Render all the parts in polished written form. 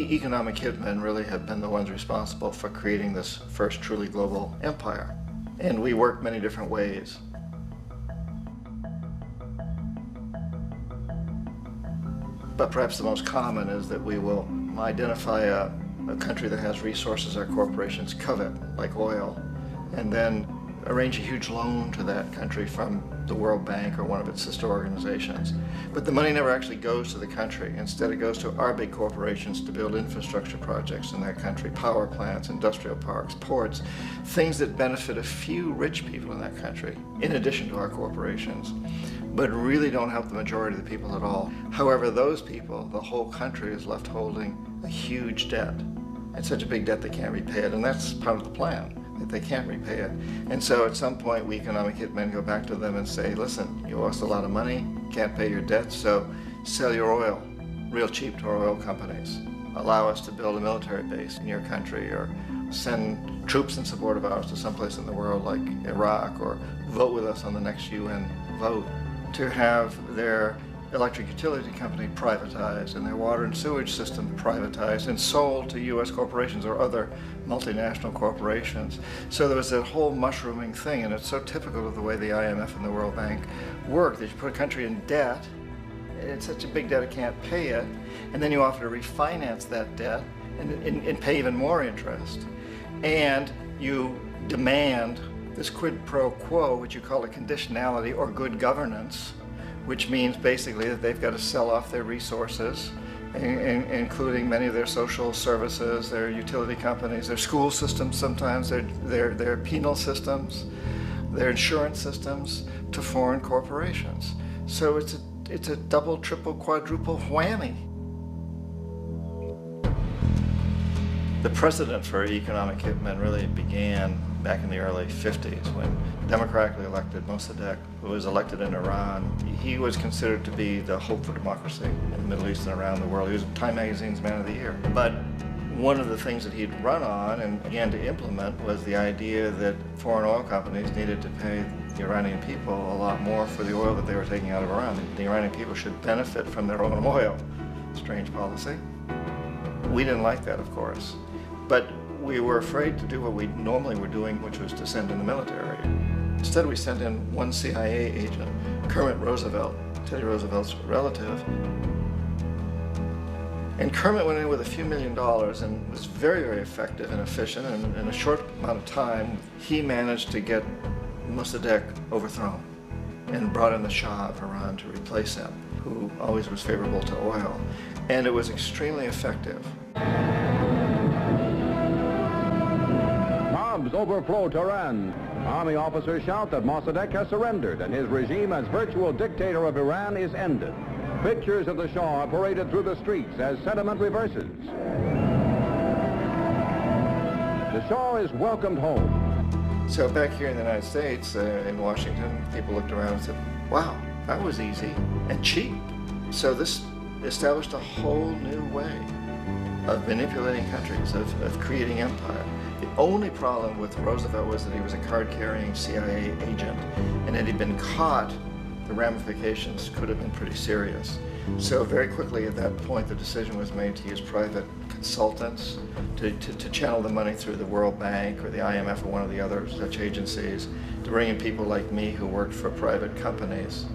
economic hitmen really have been the ones responsible for creating this first truly global empire. And we work many different ways. But perhaps the most common is that we will identify a country that has resources our corporations covet, like oil, and then arrange a huge loan to that country from the World Bank or one of its sister organizations. But the money never actually goes to the country. Instead, it goes to our big corporations to build infrastructure projects in that country, power plants, industrial parks, ports, things that benefit a few rich people in that country, in addition to our corporations, but really don't help the majority of the people at all. However, those people, the whole country is left holding a huge debt. It's such a big debt they can't repay it, and that's part of the plan, that they can't repay it. And so at some point, we economic hitmen go back to them and say, listen, you owe us a lot of money, can't pay your debt, so sell your oil real cheap to our oil companies. Allow us to build a military base in your country, or send troops in support of ours to someplace in the world like Iraq, or vote with us on the next UN vote. To have their electric utility company privatized and their water and sewage system privatized and sold to U.S. corporations or other multinational corporations. So there was that whole mushrooming thing, and it's so typical of the way the IMF and the World Bank work, that you put a country in debt, it's such a big debt it can't pay it, and then you offer to refinance that debt and pay even more interest. And you demand this quid pro quo, which you call a conditionality or good governance, which means basically that they've got to sell off their resources, including many of their social services, their utility companies, their school systems sometimes, their penal systems, their insurance systems, to foreign corporations. So it's a double, triple, quadruple whammy. The precedent for economic hitmen really began back in the early 50s when democratically elected Mossadegh, who was elected in Iran, he was considered to be the hope for democracy in the Middle East and around the world. He was Time Magazine's Man of the Year. But one of the things that he'd run on and began to implement was the idea that foreign oil companies needed to pay the Iranian people a lot more for the oil that they were taking out of Iran. The Iranian people should benefit from their own oil. Strange policy. We didn't like that, of course. But we were afraid to do what we normally were doing, which was to send in the military. Instead, we sent in one CIA agent, Kermit Roosevelt, Teddy Roosevelt's relative. And Kermit went in with a few $1 million and was very, very effective and efficient. And in a short amount of time, he managed to get Mossadegh overthrown and brought in the Shah of Iran to replace him, who always was favorable to oil. And it was extremely effective. Mobs overflow Tehran. Army officers shout that Mossadegh has surrendered and his regime as virtual dictator of Iran is ended. Pictures of the Shah are paraded through the streets as sentiment reverses. The Shah is welcomed home. So back here in the United States, in Washington, people looked around and said, wow, that was easy and cheap. So this established a whole new way of manipulating countries, of creating empire. The only problem with Roosevelt was that he was a card-carrying CIA agent, and had he been caught, the ramifications could have been pretty serious. So very quickly at that point, the decision was made to use private consultants to channel the money through the World Bank or the IMF or one of the other such agencies, to bring in people like me who worked for private companies,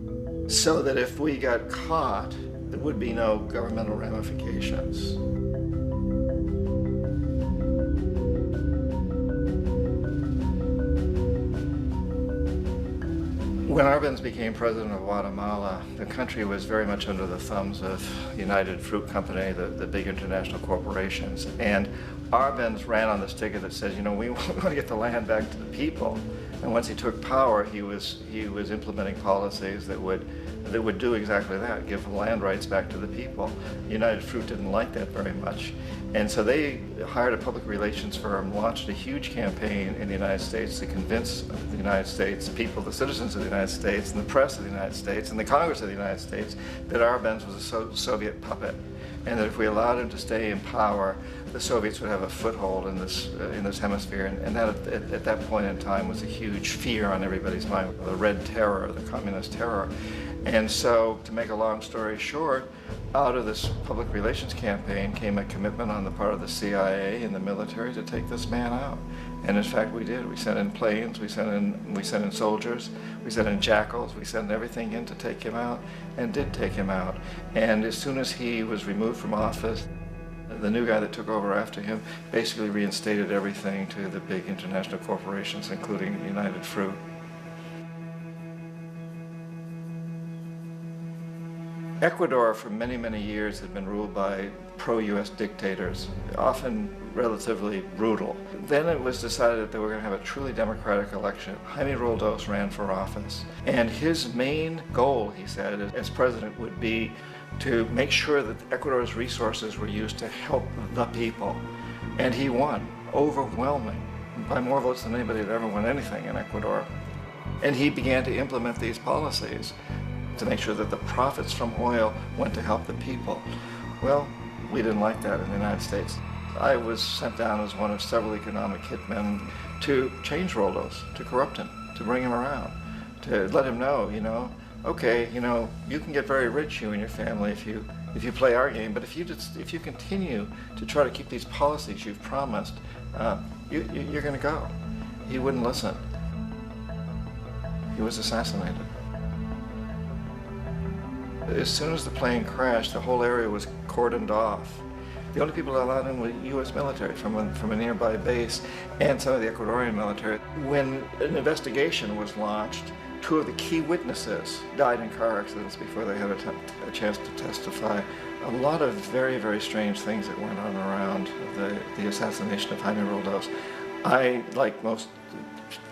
so that if we got caught, there would be no governmental ramifications. When Arbenz became president of Guatemala, the country was very much under the thumbs of United Fruit Company, the big international corporations. And Arbenz ran on this ticket that says, you know, we want to get the land back to the people. And once he took power, he was implementing policies that would do exactly that, give land rights back to the people. United Fruit didn't like that very much. And so they hired a public relations firm, launched a huge campaign in the United States to convince the United States people, the citizens of the United States, and the press of the United States, and the Congress of the United States, that Arbenz was a Soviet puppet, and that if we allowed him to stay in power, the Soviets would have a foothold in this hemisphere, and that at that point in time was a huge fear on everybody's mind, the Red Terror, the Communist Terror. And so, to make a long story short, out of this public relations campaign came a commitment on the part of the CIA and the military to take this man out. And in fact, we did. We sent in planes, we sent in soldiers, we sent in jackals, we sent everything in to take him out, and did take him out. And as soon as he was removed from office, the new guy that took over after him basically reinstated everything to the big international corporations, including United Fruit. Ecuador for many, many years had been ruled by pro-US dictators, often relatively brutal. Then it was decided that they were going to have a truly democratic election. Jaime Roldos ran for office, and his main goal, he said, as president would be to make sure that Ecuador's resources were used to help the people. And he won, overwhelming, by more votes than anybody had ever won anything in Ecuador. And he began to implement these policies to make sure that the profits from oil went to help the people. Well, we didn't like that in the United States. I was sent down as one of several economic hitmen to change Roldos, to corrupt him, to bring him around, to let him know, okay, you can get very rich, you and your family, if you play our game, but if you continue to try to keep these policies you've promised, you're going to go. He wouldn't listen. He was assassinated. As soon as the plane crashed, the whole area was cordoned off. The only people allowed in were U.S. military from a nearby base and some of the Ecuadorian military. When an investigation was launched, two of the key witnesses died in car accidents before they had a chance to testify. A lot of very, very strange things that went on around the assassination of Jaime Roldos. I, like most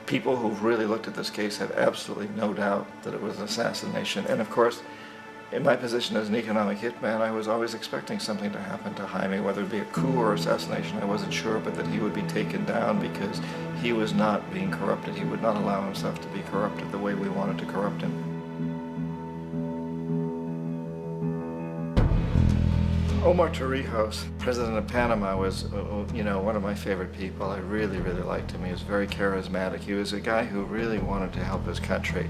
people who've really looked at this case, have absolutely no doubt that it was an assassination. And of course, in my position as an economic hitman, I was always expecting something to happen to Jaime, whether it be a coup or assassination, I wasn't sure, but that he would be taken down because he was not being corrupted. He would not allow himself to be corrupted the way we wanted to corrupt him. Omar Torrijos, president of Panama, was, one of my favorite people. I really, really liked him. He was very charismatic. He was a guy who really wanted to help his country.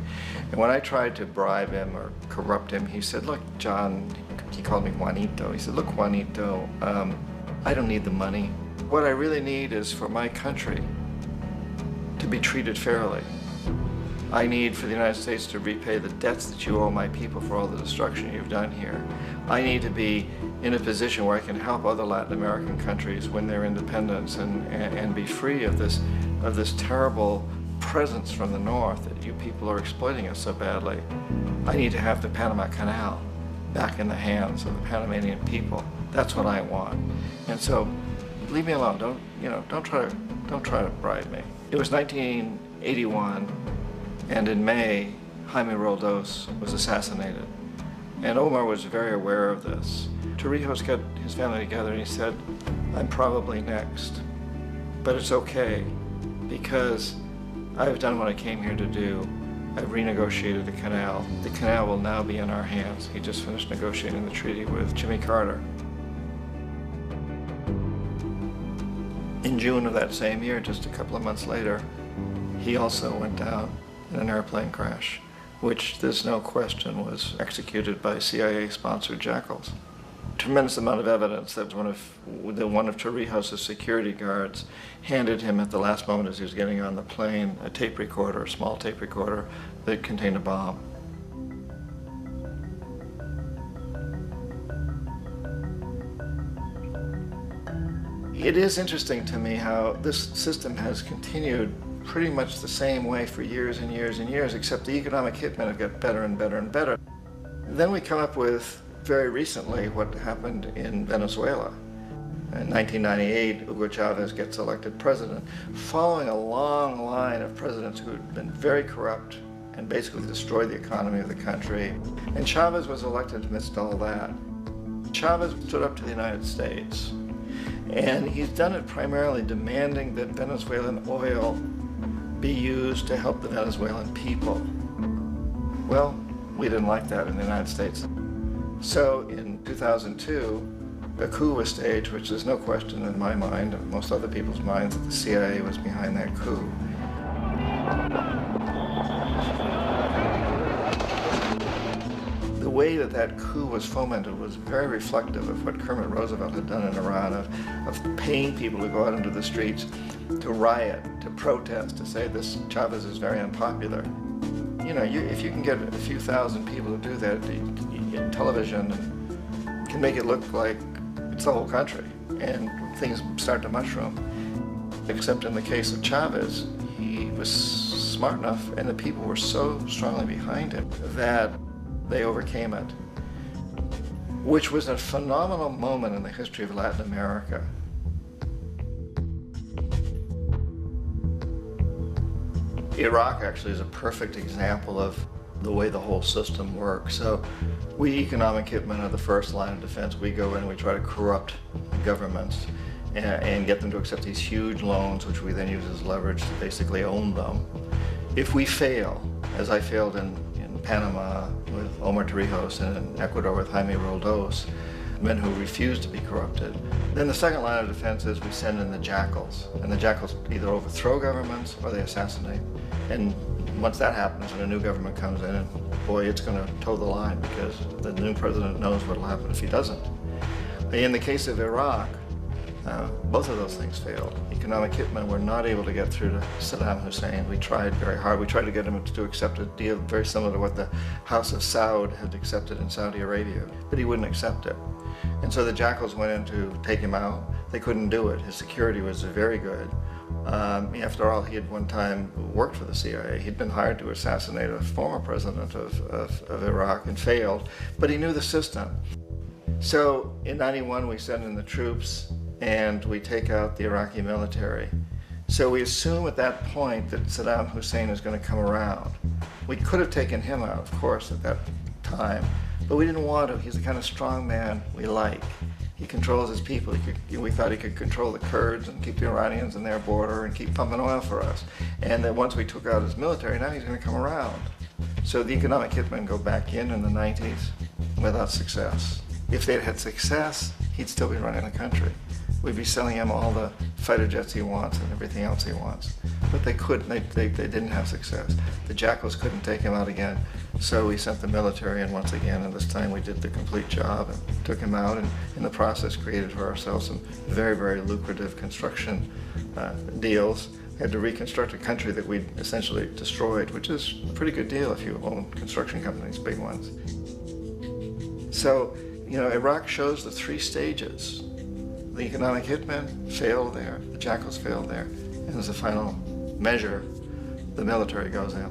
And when I tried to bribe him or corrupt him, he said, look, John, he called me Juanito. He said, look, Juanito, I don't need the money. What I really need is for my country to be treated fairly. I need for the United States to repay the debts that you owe my people for all the destruction you've done here. I need to be in a position where I can help other Latin American countries win their independence and be free of this terrible presence from the north that you people are exploiting us so badly. I need to have the Panama Canal back in the hands of the Panamanian people. That's what I want. And so, leave me alone. Don't try to bribe me. It was 1981. And in May, Jaime Roldos was assassinated. And Omar was very aware of this. Torrijos got his family together and he said, I'm probably next, but it's okay because I've done what I came here to do. I've renegotiated the canal. The canal will now be in our hands. He just finished negotiating the treaty with Jimmy Carter. In June of that same year, just a couple of months later, he also went down in an airplane crash, which there's no question was executed by CIA-sponsored jackals. Tremendous amount of evidence that one of Torrijos' security guards handed him at the last moment as he was getting on the plane a tape recorder, a small tape recorder that contained a bomb. It is interesting to me how this system has continued pretty much the same way for years and years and years, except the economic hitmen have got better and better and better. Then we come up with, very recently, what happened in Venezuela. In 1998, Hugo Chavez gets elected president, following a long line of presidents who had been very corrupt and basically destroyed the economy of the country. And Chavez was elected amidst all that. Chavez stood up to the United States, and he's done it primarily demanding that Venezuelan oil be used to help the Venezuelan people. Well, we didn't like that in the United States. So in 2002, A coup was staged, which there's no question in my mind, and most other people's minds, that the CIA was behind that coup. The way that that coup was fomented was very reflective of what Kermit Roosevelt had done in Iran, of paying people to go out into the streets to riot, to protest, to say this Chavez is very unpopular. You know, if you can get a few thousand people to do that in television, can make it look like it's the whole country, and things start to mushroom. Except in the case of Chavez, he was smart enough, and the people were so strongly behind him that they overcame it, which was a phenomenal moment in the history of Latin America. Iraq actually is a perfect example of the way the whole system works. So we economic hitmen are the first line of defense. We go in and we try to corrupt governments and get them to accept these huge loans, which we then use as leverage to basically own them. If we fail, as I failed in Panama with Omar Torrijos and in Ecuador with Jaime Roldos, men who refused to be corrupted, then the second line of defense is we send in the jackals. And the jackals either overthrow governments or they assassinate. And once that happens and a new government comes in, and boy, it's going to toe the line, because the new president knows what will happen if he doesn't. In the case of Iraq, both of those things failed. Economic hitmen were not able to get through to Saddam Hussein. We tried very hard. We tried to get him to accept a deal very similar to what the House of Saud had accepted in Saudi Arabia, but he wouldn't accept it. And so the jackals went in to take him out. They couldn't do it. His security was very good. After all, he had one time worked for the CIA. He'd been hired to assassinate a former president of Iraq and failed, but he knew the system. So in '91, we send in the troops and we take out the Iraqi military. So we assume at that point that Saddam Hussein is going to come around. We could have taken him out, of course, at that time, but we didn't want to. He's the kind of strong man we like. He controls his people. We thought he could control the Kurds and keep the Iranians in their border and keep pumping oil for us. And that once we took out his military, now he's going to come around. So the economic hitmen go back in the 90s without success. If they'd had success, he'd still be running the country. We'd be selling him all the fighter jets he wants and everything else he wants. But they couldn't, they didn't have success. The jackals couldn't take him out again, so we sent the military in once again, and this time we did the complete job and took him out, and in the process created for ourselves some very, very lucrative construction deals. We had to reconstruct a country that we'd essentially destroyed, which is a pretty good deal if you own construction companies, big ones. So, you know, Iraq shows the three stages. The economic hitmen failed there, the jackals failed there, and as a final measure, the military goes in.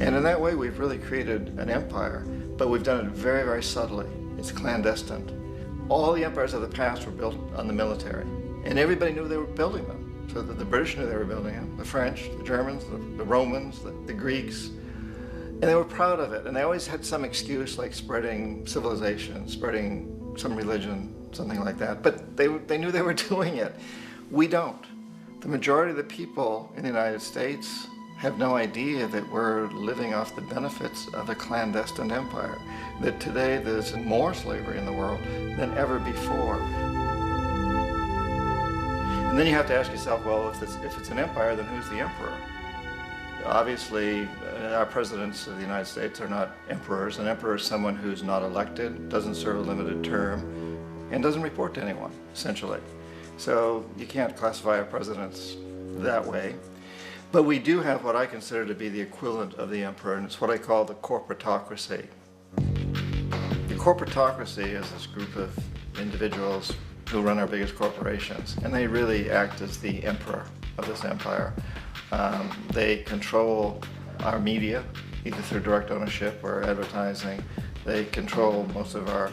And in that way, we've really created an empire, but we've done it very, very subtly. It's clandestine. All the empires of the past were built on the military, and everybody knew they were building them. So the British knew they were building them, the French, the Germans, the Romans, the Greeks. And they were proud of it, and they always had some excuse, like spreading civilization, spreading some religion, something like that. But they knew they were doing it. We don't. The majority of the people in the United States have no idea that we're living off the benefits of a clandestine empire, that today there's more slavery in the world than ever before. And then you have to ask yourself, well, if it's an empire, then who's the emperor? Obviously, our presidents of the United States are not emperors. An emperor is someone who's not elected, doesn't serve a limited term, and doesn't report to anyone, essentially. So you can't classify our presidents that way. But we do have what I consider to be the equivalent of the emperor, and it's what I call the corporatocracy. The corporatocracy is this group of individuals who run our biggest corporations, and they really act as the emperor of this empire. They control our media, either through direct ownership or advertising. They control most of our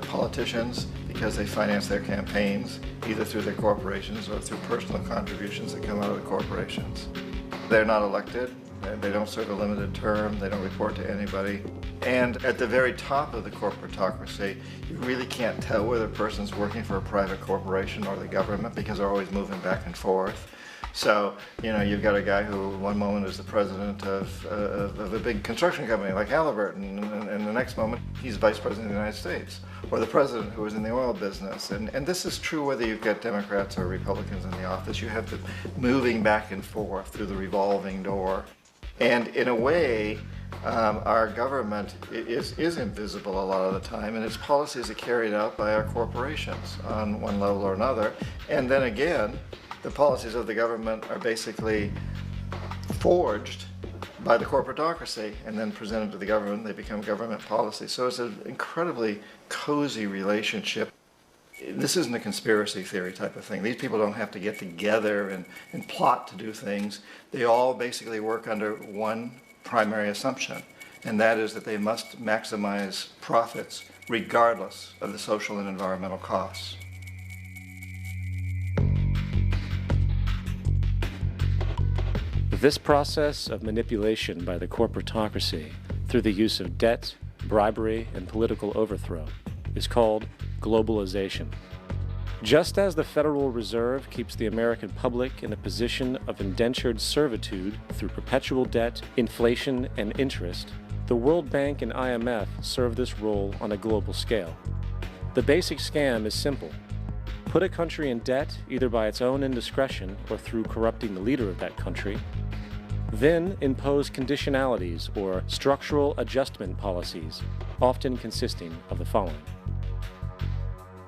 politicians because they finance their campaigns, either through their corporations or through personal contributions that come out of the corporations. They're not elected, they don't serve a limited term, they don't report to anybody. And at the very top of the corporatocracy, you really can't tell whether a person's working for a private corporation or the government because they're always moving back and forth. So, you've got a guy who one moment is the president of a big construction company like Halliburton, and the next moment he's vice president of the United States, or the president who is in the oil business. And this is true whether you've got Democrats or Republicans in the office. You have the moving back and forth through the revolving door. And in a way, our government is invisible a lot of the time, and its policies are carried out by our corporations on one level or another. And then again, the policies of the government are basically forged by the corporatocracy and then presented to the government. They become government policy. So it's an incredibly cozy relationship. This isn't a conspiracy theory type of thing. These people don't have to get together and plot to do things. They all basically work under one primary assumption, and that is that they must maximize profits regardless of the social and environmental costs. This process of manipulation by the corporatocracy through the use of debt, bribery, and political overthrow is called globalization. Just as the Federal Reserve keeps the American public in a position of indentured servitude through perpetual debt, inflation, and interest, the World Bank and IMF serve this role on a global scale. The basic scam is simple. Put a country in debt either by its own indiscretion or through corrupting the leader of that country, then impose conditionalities or structural adjustment policies, often consisting of the following.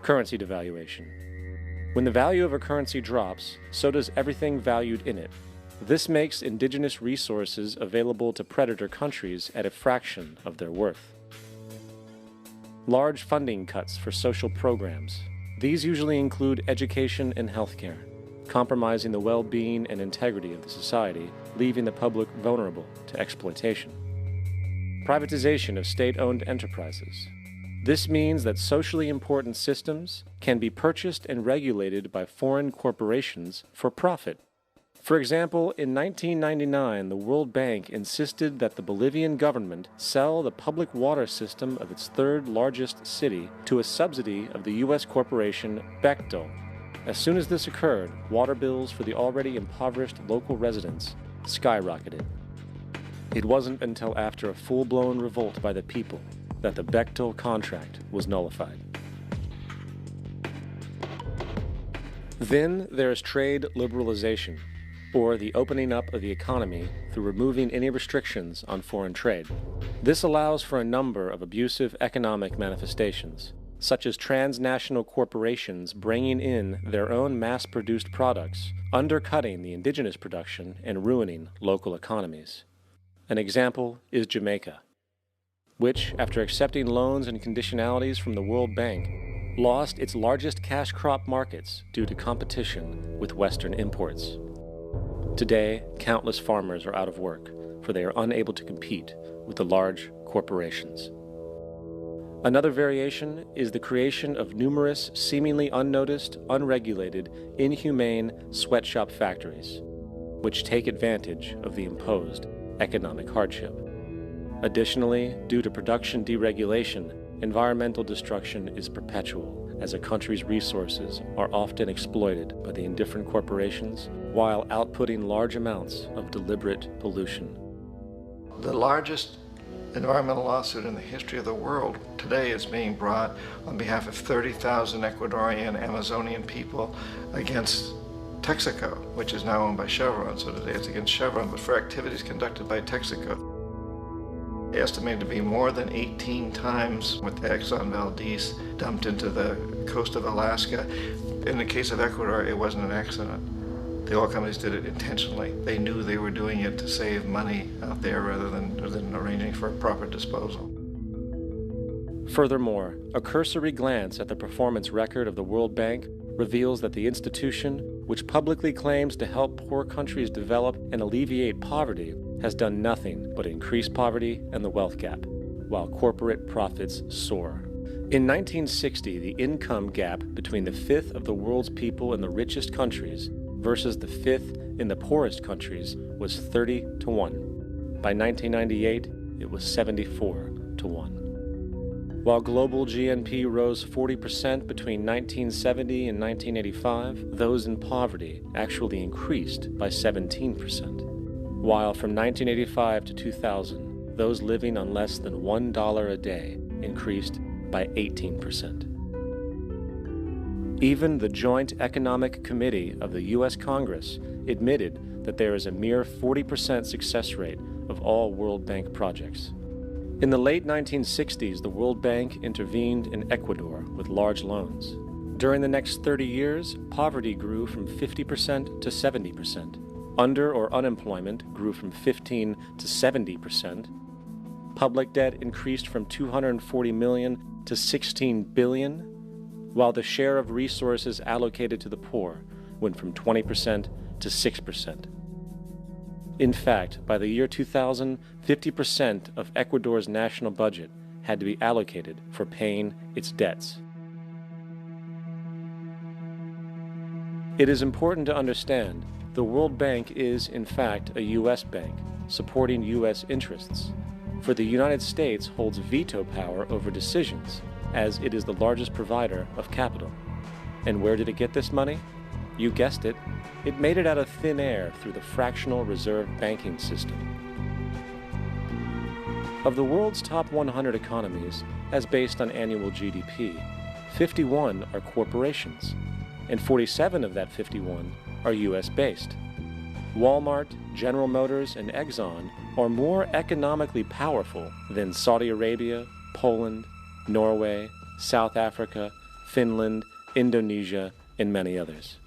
Currency devaluation. When the value of a currency drops, so does everything valued in it. This makes indigenous resources available to predator countries at a fraction of their worth. Large funding cuts for social programs. These usually include education and healthcare, compromising the well-being and integrity of the society, leaving the public vulnerable to exploitation. Privatization of state-owned enterprises. This means that socially important systems can be purchased and regulated by foreign corporations for profit. For example, in 1999, the World Bank insisted that the Bolivian government sell the public water system of its third largest city to a subsidy of the U.S. corporation Bechtel. As soon as this occurred, water bills for the already impoverished local residents skyrocketed. It wasn't until after a full-blown revolt by the people that the Bechtel contract was nullified. Then there is trade liberalization, or the opening up of the economy through removing any restrictions on foreign trade. This allows for a number of abusive economic manifestations, such as transnational corporations bringing in their own mass-produced products, undercutting the indigenous production and ruining local economies. An example is Jamaica, which, after accepting loans and conditionalities from the World Bank, lost its largest cash crop markets due to competition with Western imports. Today, countless farmers are out of work, for they are unable to compete with the large corporations. Another variation is the creation of numerous seemingly unnoticed, unregulated, inhumane sweatshop factories, which take advantage of the imposed economic hardship. Additionally, due to production deregulation, environmental destruction is perpetual, as a country's resources are often exploited by the indifferent corporations while outputting large amounts of deliberate pollution. The largest environmental lawsuit in the history of the world today is being brought on behalf of 30,000 Ecuadorian Amazonian people against Texaco, which is now owned by Chevron. So today it's against Chevron, but for activities conducted by Texaco. Estimated to be more than 18 times what the Exxon Valdez dumped into the coast of Alaska. In the case of Ecuador, it wasn't an accident. The oil companies did it intentionally. They knew they were doing it to save money out there rather than arranging for proper disposal. Furthermore, a cursory glance at the performance record of the World Bank reveals that the institution, which publicly claims to help poor countries develop and alleviate poverty, has done nothing but increase poverty and the wealth gap, while corporate profits soar. In 1960, the income gap between the fifth of the world's people in the richest countries versus the fifth in the poorest countries was 30 to 1. By 1998, it was 74 to 1. While global GNP rose 40% between 1970 and 1985, those in poverty actually increased by 17%. While from 1985 to 2000, those living on less than $1 a day increased by 18%. Even the Joint Economic Committee of the U.S. Congress admitted that there is a mere 40% success rate of all World Bank projects. In the late 1960s, the World Bank intervened in Ecuador with large loans. During the next 30 years, poverty grew from 50% to 70%. Under or unemployment grew from 15 to 70%. Public debt increased from $240 million to $16 billion, while the share of resources allocated to the poor went from 20% to 6%. In fact, by the year 2000, 50% of Ecuador's national budget had to be allocated for paying its debts. It is important to understand the World Bank is, in fact, a U.S. bank supporting U.S. interests, for the United States holds veto power over decisions, as it is the largest provider of capital. And where did it get this money? You guessed it, it made it out of thin air through the fractional reserve banking system. Of the world's top 100 economies, as based on annual GDP, 51 are corporations, and 47 of that 51 are US-based. Walmart, General Motors, and Exxon are more economically powerful than Saudi Arabia, Poland, Norway, South Africa, Finland, Indonesia, and many others.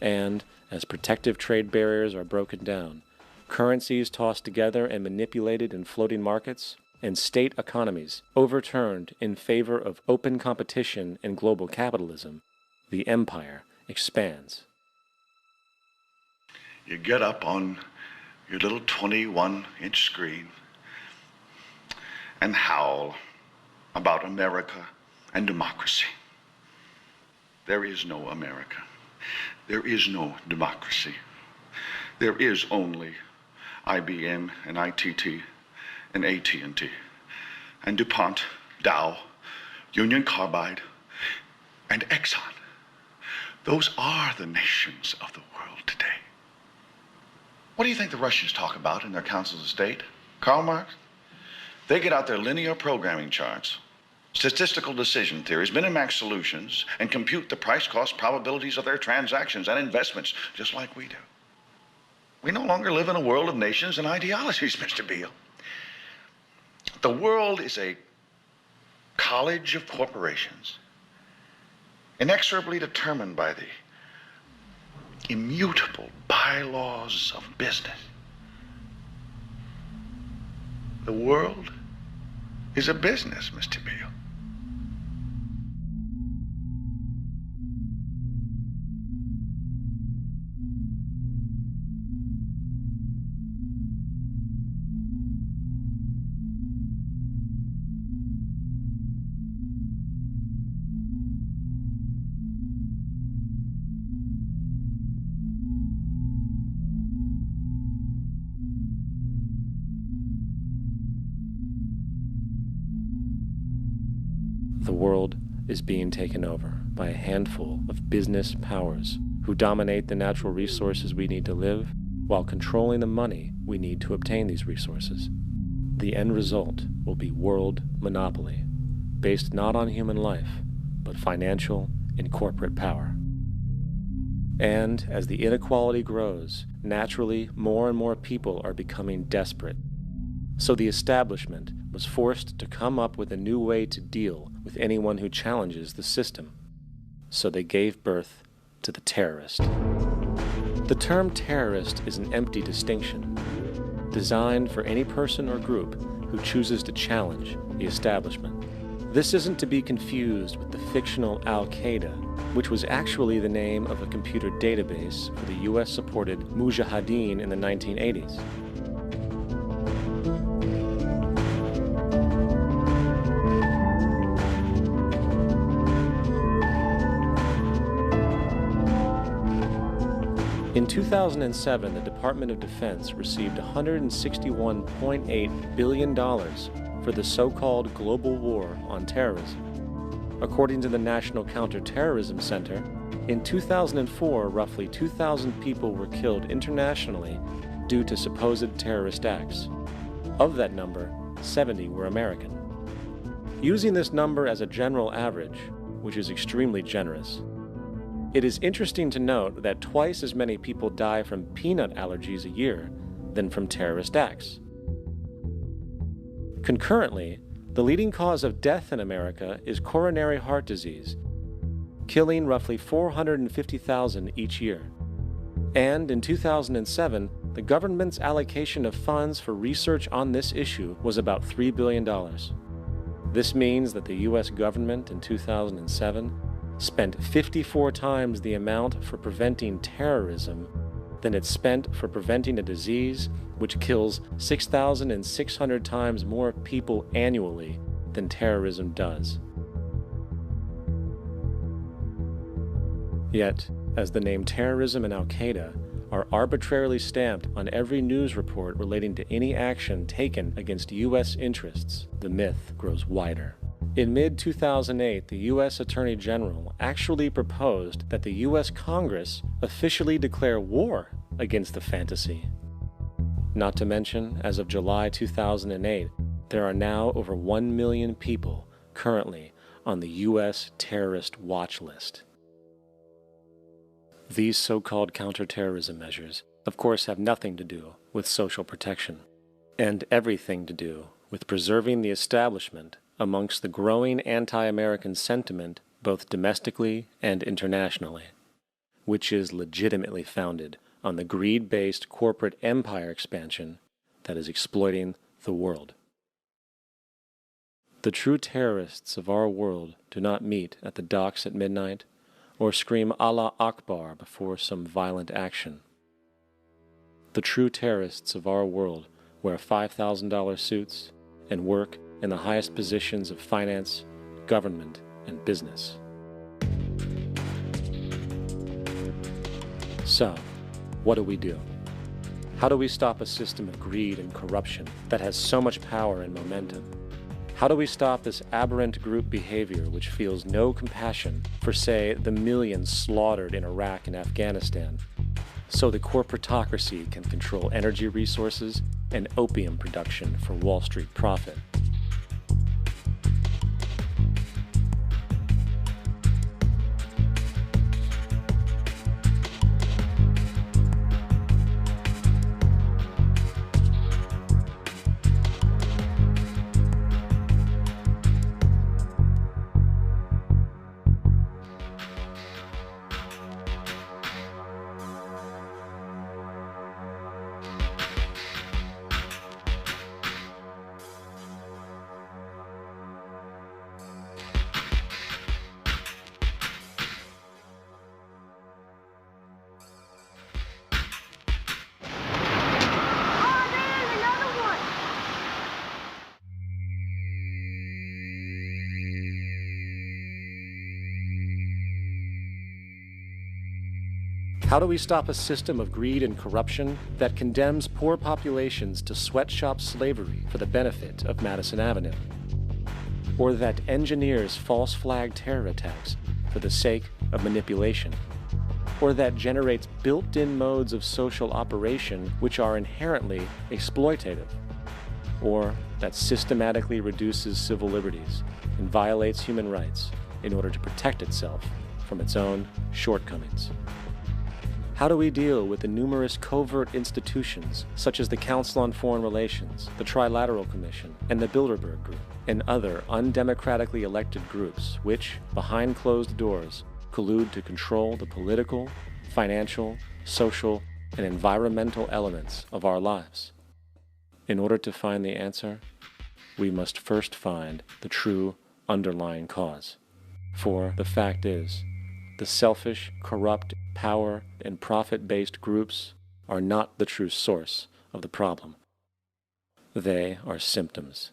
And as protective trade barriers are broken down, currencies tossed together and manipulated in floating markets, and state economies overturned in favor of open competition and global capitalism, the empire expands. You get up on your little 21-inch screen and howl about America and democracy. There is no America. There is no democracy. There is only IBM and ITT and AT&T and DuPont, Dow, Union Carbide, and Exxon. Those are the nations of the world today. What do you think the Russians talk about in their councils of state? Karl Marx? They get out their linear programming charts, statistical decision theories, Minimax solutions, and compute the price-cost probabilities of their transactions and investments, just like we do. We no longer live in a world of nations and ideologies, Mr. Beale. The world is a college of corporations, inexorably determined by the immutable bylaws of business. The world is a business, Mr. Beale. The world is being taken over by a handful of business powers who dominate the natural resources we need to live while controlling the money we need to obtain these resources. The end result will be world monopoly, based not on human life, but financial and corporate power. And as the inequality grows, naturally more and more people are becoming desperate. So the establishment was forced to come up with a new way to deal with anyone who challenges the system. So they gave birth to the terrorist. The term terrorist is an empty distinction, designed for any person or group who chooses to challenge the establishment. This isn't to be confused with the fictional Al-Qaeda, which was actually the name of a computer database for the US-supported Mujahideen in the 1980s. In 2007, the Department of Defense received $161.8 billion for the so-called global war on terrorism. According to the National Counterterrorism Center, in 2004, roughly 2,000 people were killed internationally due to supposed terrorist acts. Of that number, 70 were American. Using this number as a general average, which is extremely generous, it is interesting to note that twice as many people die from peanut allergies a year than from terrorist acts. Concurrently, the leading cause of death in America is coronary heart disease, killing roughly 450,000 each year. And in 2007, the government's allocation of funds for research on this issue was about $3 billion. This means that the U.S. government in 2007 spent 54 times the amount for preventing terrorism than it spent for preventing a disease which kills 6,600 times more people annually than terrorism does. Yet, as the name terrorism and Al-Qaeda are arbitrarily stamped on every news report relating to any action taken against U.S. interests, the myth grows wider. In mid-2008, the U.S. Attorney General actually proposed that the U.S. Congress officially declare war against the fantasy. Not to mention, as of July 2008, there are now over 1 million people currently on the U.S. terrorist watch list. These so-called counterterrorism measures, of course, have nothing to do with social protection, and everything to do with preserving the establishment amongst the growing anti-American sentiment both domestically and internationally, which is legitimately founded on the greed-based corporate empire expansion that is exploiting the world. The true terrorists of our world do not meet at the docks at midnight or scream Allah Akbar before some violent action. The true terrorists of our world wear $5,000 suits and work in the highest positions of finance, government, and business. So, what do? How do we stop a system of greed and corruption that has so much power and momentum? How do we stop this aberrant group behavior which feels no compassion for, say, the millions slaughtered in Iraq and Afghanistan, so the corporatocracy can control energy resources and opium production for Wall Street profit? How do we stop a system of greed and corruption that condemns poor populations to sweatshop slavery for the benefit of Madison Avenue? Or that engineers false flag terror attacks for the sake of manipulation? Or that generates built-in modes of social operation which are inherently exploitative? Or that systematically reduces civil liberties and violates human rights in order to protect itself from its own shortcomings? How do we deal with the numerous covert institutions, such as the Council on Foreign Relations, the Trilateral Commission, and the Bilderberg Group, and other undemocratically elected groups which, behind closed doors, collude to control the political, financial, social, and environmental elements of our lives? In order to find the answer, we must first find the true underlying cause. For the fact is, the selfish, corrupt, power, and profit-based groups are not the true source of the problem. They are symptoms.